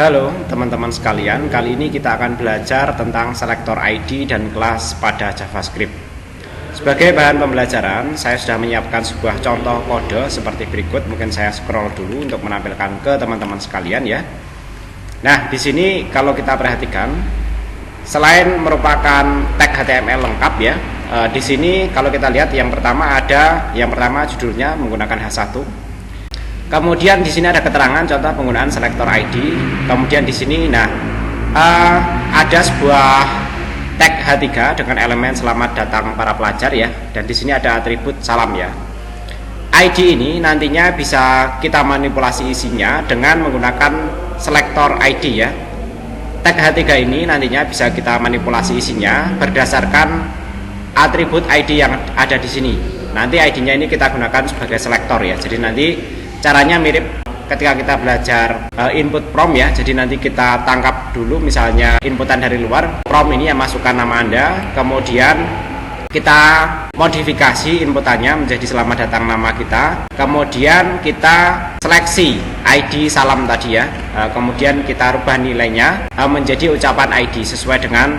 Halo teman-teman sekalian, kali ini kita akan belajar tentang selektor ID dan kelas pada JavaScript. Sebagai bahan pembelajaran, saya sudah menyiapkan sebuah contoh kode seperti berikut. Mungkin saya scroll dulu untuk menampilkan ke teman-teman sekalian ya. Nah, di sini kalau kita perhatikan, selain merupakan tag HTML lengkap ya, di sini kalau kita lihat yang pertama judulnya menggunakan H1. Kemudian di sini ada keterangan contoh penggunaan selektor ID. Kemudian di sini ada sebuah tag H3 dengan elemen selamat datang para pelajar ya. Dan di sini ada atribut salam ya. ID ini nantinya bisa kita manipulasi isinya dengan menggunakan selektor ID ya. Tag H3 ini nantinya bisa kita manipulasi isinya berdasarkan atribut ID yang ada di sini. Nanti ID-nya ini kita gunakan sebagai selektor ya. Jadi nanti caranya mirip ketika kita belajar input prompt ya. Jadi nanti kita tangkap dulu misalnya inputan dari luar. Prompt ini yang masukkan nama Anda, kemudian kita modifikasi inputannya menjadi selamat datang nama kita. Kemudian kita seleksi ID salam tadi ya. Kemudian kita rubah nilainya menjadi ucapan ID sesuai dengan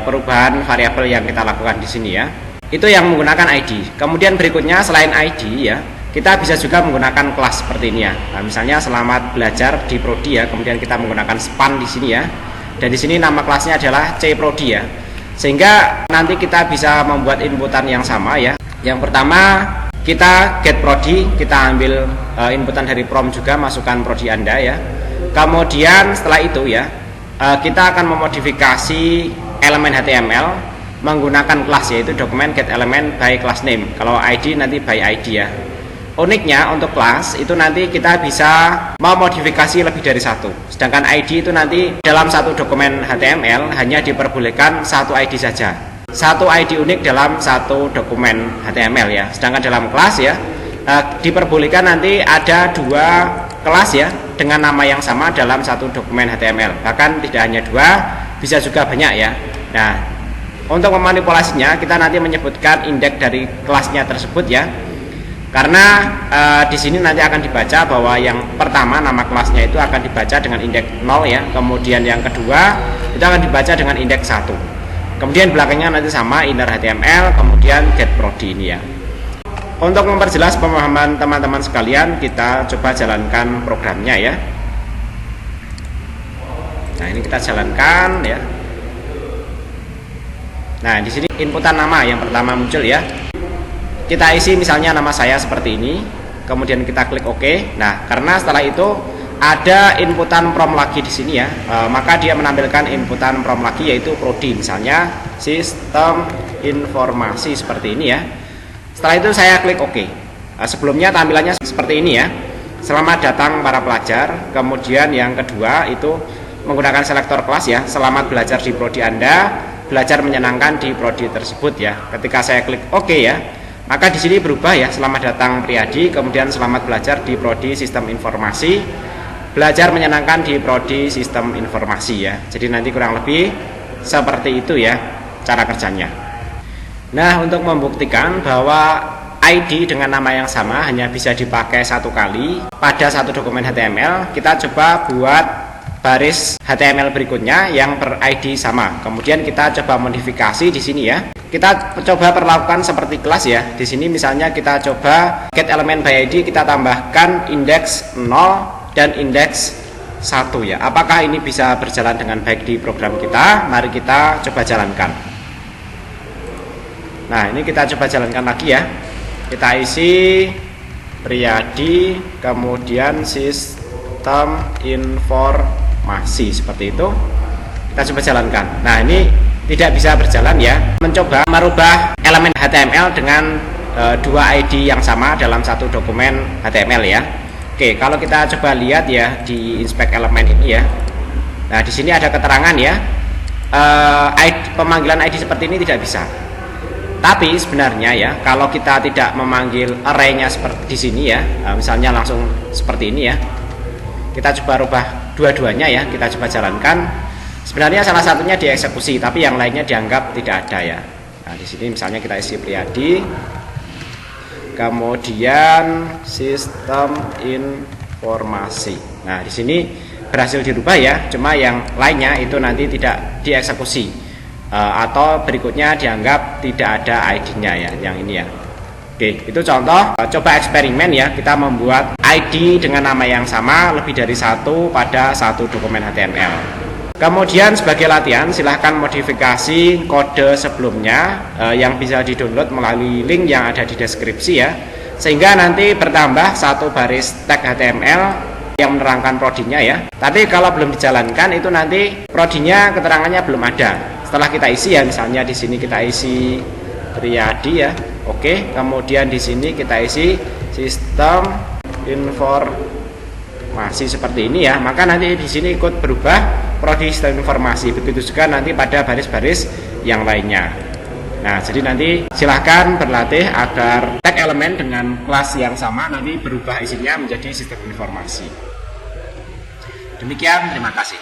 perubahan variabel yang kita lakukan di sini ya. Itu yang menggunakan ID. Kemudian berikutnya selain ID ya, kita bisa juga menggunakan kelas seperti ini ya. Nah, misalnya selamat belajar di prodi ya, kemudian kita menggunakan span di sini ya. Dan di sini nama kelasnya adalah cprodi ya. Sehingga nanti kita bisa membuat inputan yang sama ya. Yang pertama kita get prodi, kita ambil inputan dari prompt juga, masukkan prodi Anda ya. Kemudian setelah itu ya, kita akan memodifikasi elemen HTML menggunakan kelas, yaitu dokumen get element by class name. Kalau ID nanti by ID ya. Uniknya untuk kelas itu nanti kita bisa memodifikasi lebih dari satu. Sedangkan ID itu nanti dalam satu dokumen HTML hanya diperbolehkan satu ID saja. Satu ID unik dalam satu dokumen HTML ya. Sedangkan dalam kelas ya diperbolehkan nanti ada dua kelas ya dengan nama yang sama dalam satu dokumen HTML. Bahkan tidak hanya dua, bisa juga banyak ya. Nah, untuk memanipulasinya kita nanti menyebutkan indeks dari kelasnya tersebut ya. Karena di sini nanti akan dibaca bahwa yang pertama nama kelasnya itu akan dibaca dengan indeks 0 ya. Kemudian yang kedua itu akan dibaca dengan indeks 1. Kemudian belakangnya nanti sama inner HTML, kemudian get prodi ini ya. Untuk memperjelas pemahaman teman-teman sekalian, kita coba jalankan programnya ya. Nah, ini kita jalankan ya. Nah, di sini inputan nama yang pertama muncul ya. Kita isi misalnya nama saya seperti ini, kemudian kita klik OK. Nah, karena setelah itu ada inputan prompt lagi di sini ya, maka dia menampilkan inputan prompt lagi yaitu prodi, misalnya sistem informasi seperti ini ya. Setelah itu saya klik OK. Sebelumnya tampilannya seperti ini ya. Selamat datang para pelajar. Kemudian yang kedua itu menggunakan selektor kelas ya. Selamat belajar di prodi Anda, belajar menyenangkan di prodi tersebut ya. Ketika saya klik OK ya, maka di sini berubah ya, selamat datang Priyadi, kemudian selamat belajar di prodi sistem informasi, belajar menyenangkan di prodi sistem informasi ya. Jadi nanti kurang lebih seperti itu ya cara kerjanya. Nah, untuk membuktikan bahwa ID dengan nama yang sama hanya bisa dipakai satu kali pada satu dokumen HTML, kita coba buat baris HTML berikutnya yang ber ID sama. Kemudian kita coba modifikasi di sini ya. Kita coba perlakukan seperti kelas ya. Di sini misalnya kita coba get element by ID, kita tambahkan indeks 0 dan indeks 1 ya. Apakah ini bisa berjalan dengan baik di program kita? Mari kita coba jalankan. Nah, ini kita coba jalankan lagi ya. Kita isi Priyadi, kemudian sistem informasi seperti itu. Kita coba jalankan. Nah, ini tidak bisa berjalan ya. Mencoba merubah elemen HTML dengan dua ID yang sama dalam satu dokumen HTML ya. Oke, kalau kita coba lihat ya di inspect elemen ini ya. Nah, di sini ada keterangan ya. Pemanggilan ID seperti ini tidak bisa. Tapi sebenarnya ya, kalau kita tidak memanggil array-nya seperti di sini ya, misalnya langsung seperti ini ya. Kita coba rubah dua-duanya ya, kita coba jalankan. Sebenarnya salah satunya dieksekusi, tapi yang lainnya dianggap tidak ada ya. Nah, di sini misalnya kita isi Priyadi, kemudian sistem informasi. Nah, di sini berhasil dirubah ya, cuma yang lainnya itu nanti tidak dieksekusi atau berikutnya dianggap tidak ada ID-nya ya, yang ini ya. Oke, itu contoh. Coba eksperimen ya, kita membuat ID dengan nama yang sama lebih dari satu pada satu dokumen HTML. Kemudian sebagai latihan, silahkan modifikasi kode sebelumnya yang bisa di-download melalui link yang ada di deskripsi ya, sehingga nanti bertambah satu baris tag HTML yang menerangkan prodinya ya. Tapi kalau belum dijalankan itu nanti prodinya keterangannya belum ada. Setelah kita isi ya, misalnya di sini kita isi Riyadi ya. Oke, kemudian di sini kita isi sistem informasi seperti ini ya. Maka nanti di sini ikut berubah prodi sistem informasi. Begitu juga nanti pada baris-baris yang lainnya. Nah, jadi nanti silahkan berlatih agar tag elemen dengan kelas yang sama nanti berubah isinya menjadi sistem informasi. Demikian, terima kasih.